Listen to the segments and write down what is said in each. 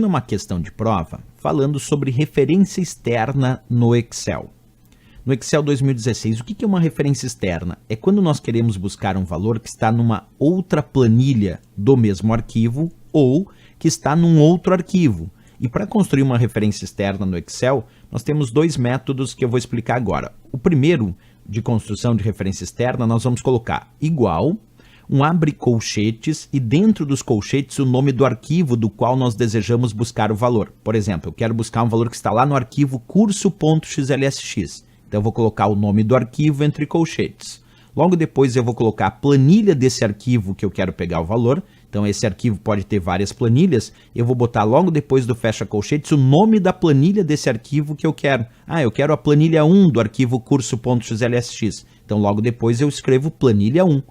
Uma questão de prova falando sobre referência externa no Excel. No Excel 2016, o que é uma referência externa? É quando nós queremos buscar um valor que está numa outra planilha do mesmo arquivo ou que está num outro arquivo. E para construir uma referência externa no Excel, nós temos dois métodos que eu vou explicar agora. O primeiro, de construção de referência externa, nós vamos colocar igual, um abre colchetes e dentro dos colchetes o nome do arquivo do qual nós desejamos buscar o valor. Por exemplo, eu quero buscar um valor que está lá no arquivo curso.xlsx. Então eu vou colocar o nome do arquivo entre colchetes. Logo depois eu vou colocar a planilha desse arquivo que eu quero pegar o valor. Então esse arquivo pode ter várias planilhas. Eu vou botar logo depois do fecha colchetes o nome da planilha desse arquivo que eu quero. Eu quero a planilha 1 do arquivo curso.xlsx. Então logo depois eu escrevo planilha 1.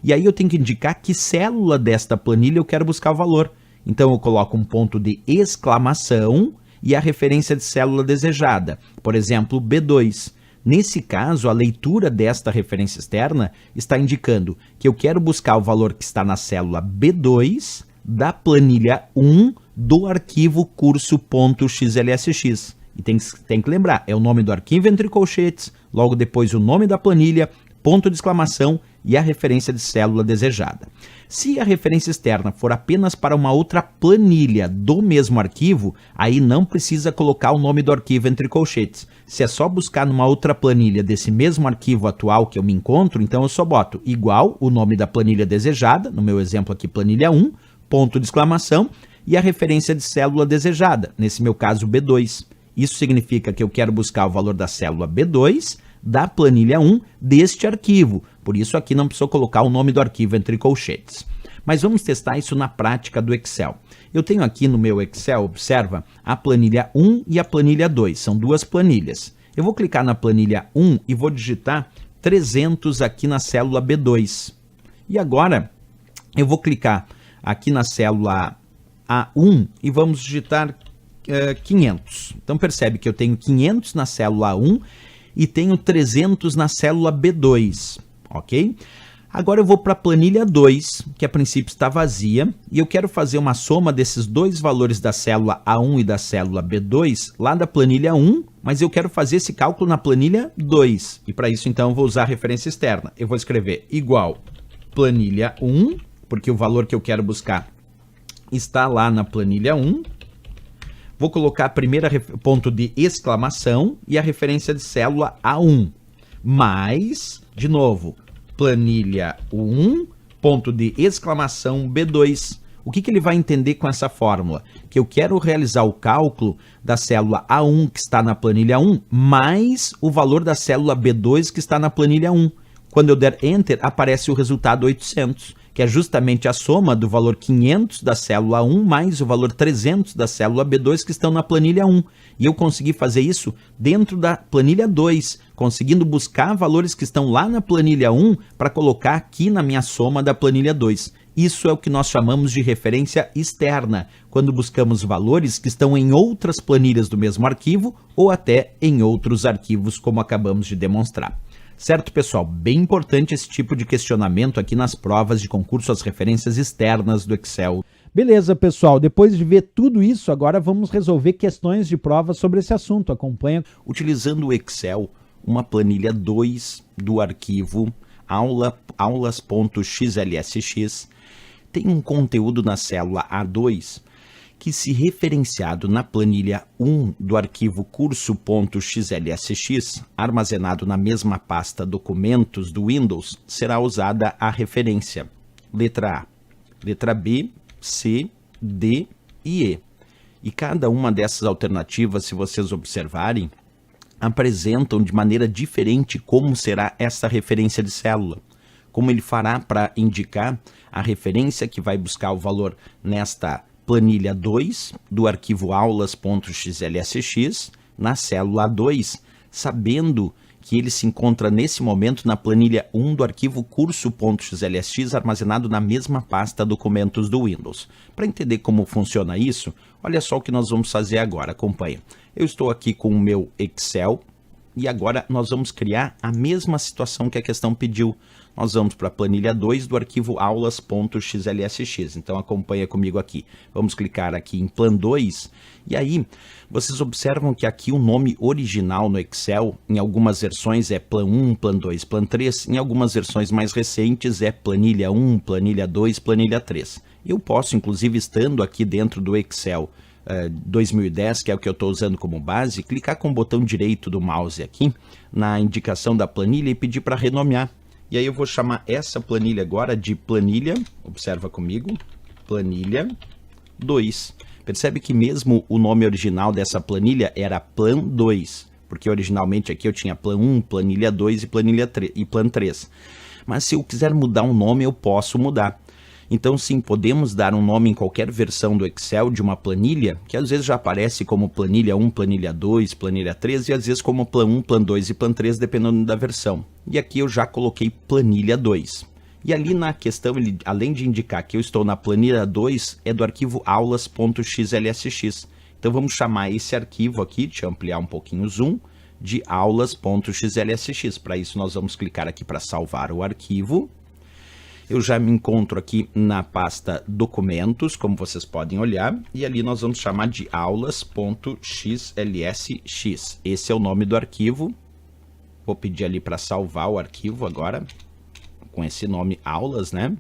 E aí eu tenho que indicar que célula desta planilha eu quero buscar o valor. Então eu coloco um ponto de exclamação e a referência de célula desejada. Por exemplo, B2. Nesse caso, a leitura desta referência externa está indicando que eu quero buscar o valor que está na célula B2 da planilha 1 do arquivo curso.xlsx. E tem que lembrar, é o nome do arquivo entre colchetes, logo depois o nome da planilha, ponto de exclamação e a referência de célula desejada. Se a referência externa for apenas para uma outra planilha do mesmo arquivo, aí não precisa colocar o nome do arquivo entre colchetes. Se é só buscar numa outra planilha desse mesmo arquivo atual que eu me encontro, então eu só boto igual o nome da planilha desejada, no meu exemplo aqui planilha 1, ponto de exclamação e a referência de célula desejada, nesse meu caso B2. Isso significa que eu quero buscar o valor da célula B2 da planilha 1 deste arquivo. Por isso aqui não precisou colocar o nome do arquivo entre colchetes. Mas vamos testar isso na prática do Excel. Eu tenho aqui no meu Excel, observa, a planilha 1 e a planilha 2. São duas planilhas. Eu vou clicar na planilha 1 e vou digitar 300 aqui na célula B2. E agora eu vou clicar aqui na célula A1 e vamos digitar 500. Então percebe que eu tenho 500 na célula A1 e tenho 300 na célula B2, ok? Agora eu vou para a planilha 2, que a princípio está vazia, e eu quero fazer uma soma desses dois valores da célula A1 e da célula B2 lá da planilha 1, mas eu quero fazer esse cálculo na planilha 2. E para isso, então, eu vou usar a referência externa. Eu vou escrever igual planilha 1, porque o valor que eu quero buscar está lá na planilha 1. Vou colocar a primeira ponto de exclamação e a referência de célula A1, mais, de novo, planilha 1, ponto de exclamação B2. O que ele vai entender com essa fórmula? Que eu quero realizar o cálculo da célula A1 que está na planilha 1, mais o valor da célula B2 que está na planilha 1. Quando eu der Enter, aparece o resultado 800, que é justamente a soma do valor 500 da célula 1 mais o valor 300 da célula B2 que estão na planilha 1. E eu consegui fazer isso dentro da planilha 2, conseguindo buscar valores que estão lá na planilha 1 para colocar aqui na minha soma da planilha 2. Isso é o que nós chamamos de referência externa, quando buscamos valores que estão em outras planilhas do mesmo arquivo ou até em outros arquivos, como acabamos de demonstrar. Certo, pessoal? Bem importante esse tipo de questionamento aqui nas provas de concurso às referências externas do Excel. Beleza, pessoal. Depois de ver tudo isso, agora vamos resolver questões de prova sobre esse assunto. Acompanha. Utilizando o Excel, uma planilha 2 do arquivo aulas.xlsx tem um conteúdo na célula A2 que, se referenciado na planilha 1 do arquivo curso.xlsx, armazenado na mesma pasta documentos do Windows, será usada a referência letra A, letra B, C, D e E. E cada uma dessas alternativas, se vocês observarem, apresentam de maneira diferente como será essa referência de célula. Como ele fará para indicar a referência que vai buscar o valor nesta planilha 2 do arquivo aulas.xlsx na célula 2, sabendo que ele se encontra nesse momento na planilha 1 do arquivo curso.xlsx armazenado na mesma pasta documentos do Windows. Para entender como funciona isso, olha só o que nós vamos fazer agora, acompanha. Eu estou aqui com o meu Excel e agora nós vamos criar a mesma situação que a questão pediu. nós vamos para a planilha 2 do arquivo aulas.xlsx. Então acompanha comigo aqui. Vamos clicar aqui em Plan 2 e aí vocês observam que aqui o nome original no Excel, em algumas versões é Plan 1, Plan 2, Plan 3, em algumas versões mais recentes é Planilha 1, Planilha 2, Planilha 3. Eu posso, inclusive, estando aqui dentro do Excel 2010, que é o que eu estou usando como base, clicar com o botão direito do mouse aqui na indicação da planilha e pedir para renomear. E aí eu vou chamar essa planilha agora de planilha, observa comigo, planilha 2. Percebe que mesmo o nome original dessa planilha era Plan 2, porque originalmente aqui eu tinha Plan 1, Planilha 2 e Planilha 3, e Plan 3. Mas se eu quiser mudar um nome, eu posso mudar. Então sim, podemos dar um nome em qualquer versão do Excel de uma planilha, que às vezes já aparece como planilha 1, planilha 2, planilha 3 e às vezes como plan 1, plan 2 e plan 3, dependendo da versão. E aqui eu já coloquei planilha 2. E ali na questão, ele, além de indicar que eu estou na planilha 2, é do arquivo aulas.xlsx. Então vamos chamar esse arquivo aqui, deixa eu ampliar um pouquinho o zoom, de aulas.xlsx. Para isso nós vamos clicar aqui para salvar o arquivo. Eu já me encontro aqui na pasta documentos, como vocês podem olhar, e ali nós vamos chamar de aulas.xlsx. Esse é o nome do arquivo. Vou pedir ali para salvar o arquivo agora, com esse nome aulas, né?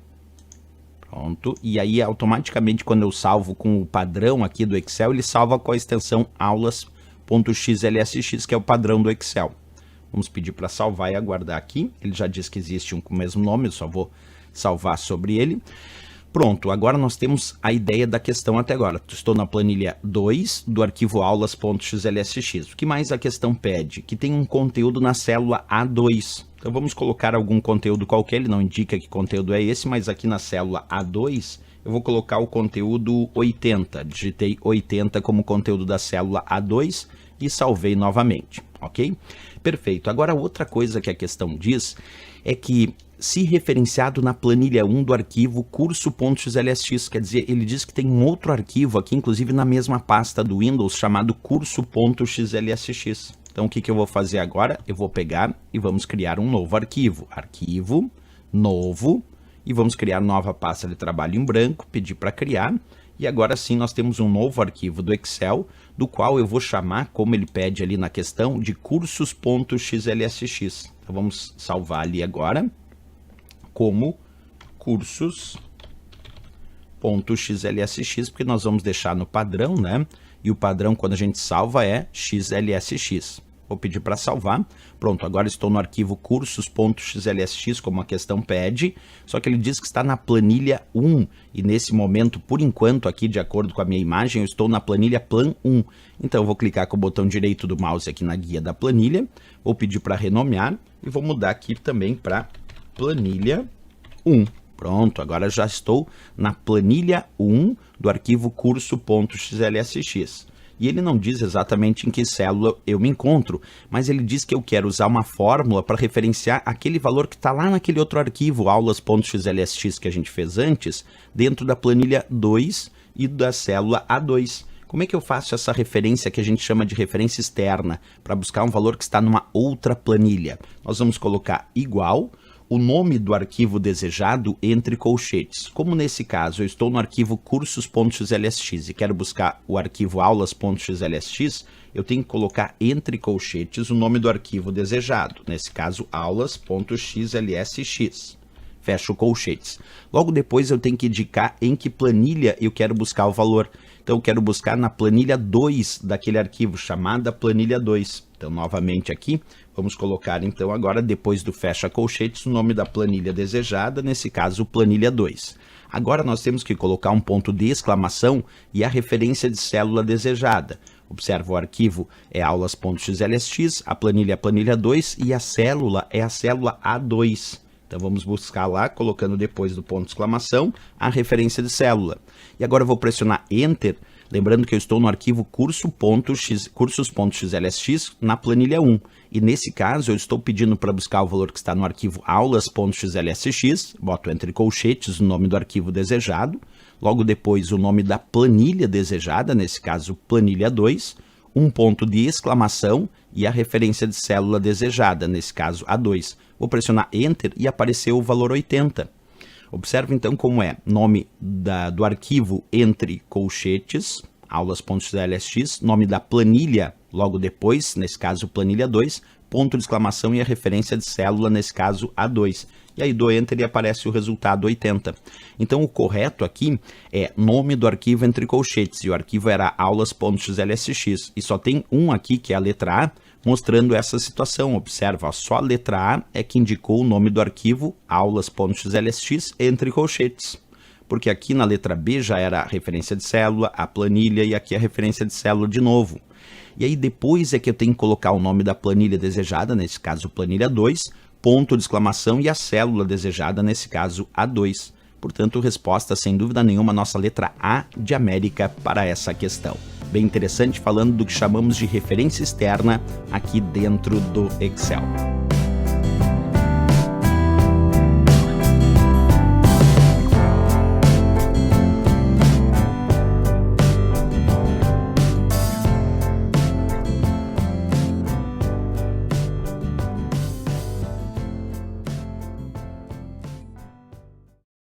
Pronto. E aí automaticamente quando eu salvo com o padrão aqui do Excel, ele salva com a extensão aulas.xlsx, que é o padrão do Excel. Vamos pedir para salvar e aguardar aqui. Ele já diz que existe um com o mesmo nome, eu só vou salvar sobre ele. Pronto, agora nós temos a ideia da questão até agora. Estou na planilha 2 do arquivo aulas.xlsx. O que mais a questão pede? Que tem um conteúdo na célula A2. Então vamos colocar algum conteúdo qualquer, ele não indica que conteúdo é esse, mas aqui na célula A2 eu vou colocar o conteúdo 80. Digitei 80 como conteúdo da célula A2 e salvei novamente, ok? Perfeito. Agora outra coisa que a questão diz é que se referenciado na planilha 1 do arquivo curso.xlsx, quer dizer, ele diz que tem um outro arquivo aqui, inclusive na mesma pasta do Windows, chamado curso.xlsx. Então o que eu vou fazer agora? Eu vou pegar e vamos criar um novo arquivo. Arquivo, novo, e vamos criar nova pasta de trabalho em branco, pedir para criar, e agora sim nós temos um novo arquivo do Excel, do qual eu vou chamar, como ele pede ali na questão, de cursos.xlsx. Então vamos salvar ali agora como cursos.xlsx, porque nós vamos deixar no padrão, né? E o padrão, quando a gente salva, é xlsx. Vou pedir para salvar. Pronto, agora estou no arquivo cursos.xlsx, como a questão pede, só que ele diz que está na planilha 1, e nesse momento, por enquanto, aqui, de acordo com a minha imagem, eu estou na planilha Plan 1. Então eu vou clicar com o botão direito do mouse aqui na guia da planilha, vou pedir para renomear, e vou mudar aqui também para planilha 1. Pronto, agora já estou na planilha 1 do arquivo curso.xlsx. E ele não diz exatamente em que célula eu me encontro, mas ele diz que eu quero usar uma fórmula para referenciar aquele valor que está lá naquele outro arquivo, aulas.xlsx, que a gente fez antes, dentro da planilha 2 e da célula A2. Como é que eu faço essa referência que a gente chama de referência externa, para buscar um valor que está numa outra planilha? Nós vamos colocar igual o nome do arquivo desejado entre colchetes. Como nesse caso eu estou no arquivo cursos.xlsx e quero buscar o arquivo aulas.xlsx, eu tenho que colocar entre colchetes o nome do arquivo desejado, nesse caso aulas.xlsx. Fecho colchetes. Logo depois eu tenho que indicar em que planilha eu quero buscar o valor. Então eu quero buscar na planilha 2 daquele arquivo, chamada planilha 2. Então novamente aqui, vamos colocar então agora, depois do fecha colchetes, o nome da planilha desejada, nesse caso planilha 2. Agora nós temos que colocar um ponto de exclamação e a referência de célula desejada. Observa, o arquivo é aulas.xlsx, a planilha é a planilha 2 e a célula é a célula A2. Então vamos buscar lá, colocando depois do ponto de exclamação, a referência de célula. E agora eu vou pressionar Enter, lembrando que eu estou no arquivo cursos.xlsx na planilha 1. E nesse caso eu estou pedindo para buscar o valor que está no arquivo aulas.xlsx, boto entre colchetes o nome do arquivo desejado, logo depois o nome da planilha desejada, nesse caso planilha 2, um ponto de exclamação e a referência de célula desejada, nesse caso A2. Vou pressionar Enter e apareceu o valor 80. Observe então como é nome do arquivo entre colchetes, aulas.xlsx, nome da planilha logo depois, nesse caso planilha 2, ponto de exclamação e a referência de célula, nesse caso A2. E aí dou Enter e aparece o resultado 80. Então o correto aqui é nome do arquivo entre colchetes, e o arquivo era aulas.xlsx. E só tem um aqui, que é a letra A, mostrando essa situação. Observa, só a letra A é que indicou o nome do arquivo aulas.xlsx entre colchetes. Porque aqui na letra B já era a referência de célula, a planilha, e aqui a referência de célula de novo. E aí depois é que eu tenho que colocar o nome da planilha desejada, nesse caso planilha 2, ponto de exclamação e a célula desejada, nesse caso A2. Portanto, resposta sem dúvida nenhuma, nossa letra A de América para essa questão. Bem interessante, falando do que chamamos de referência externa aqui dentro do Excel.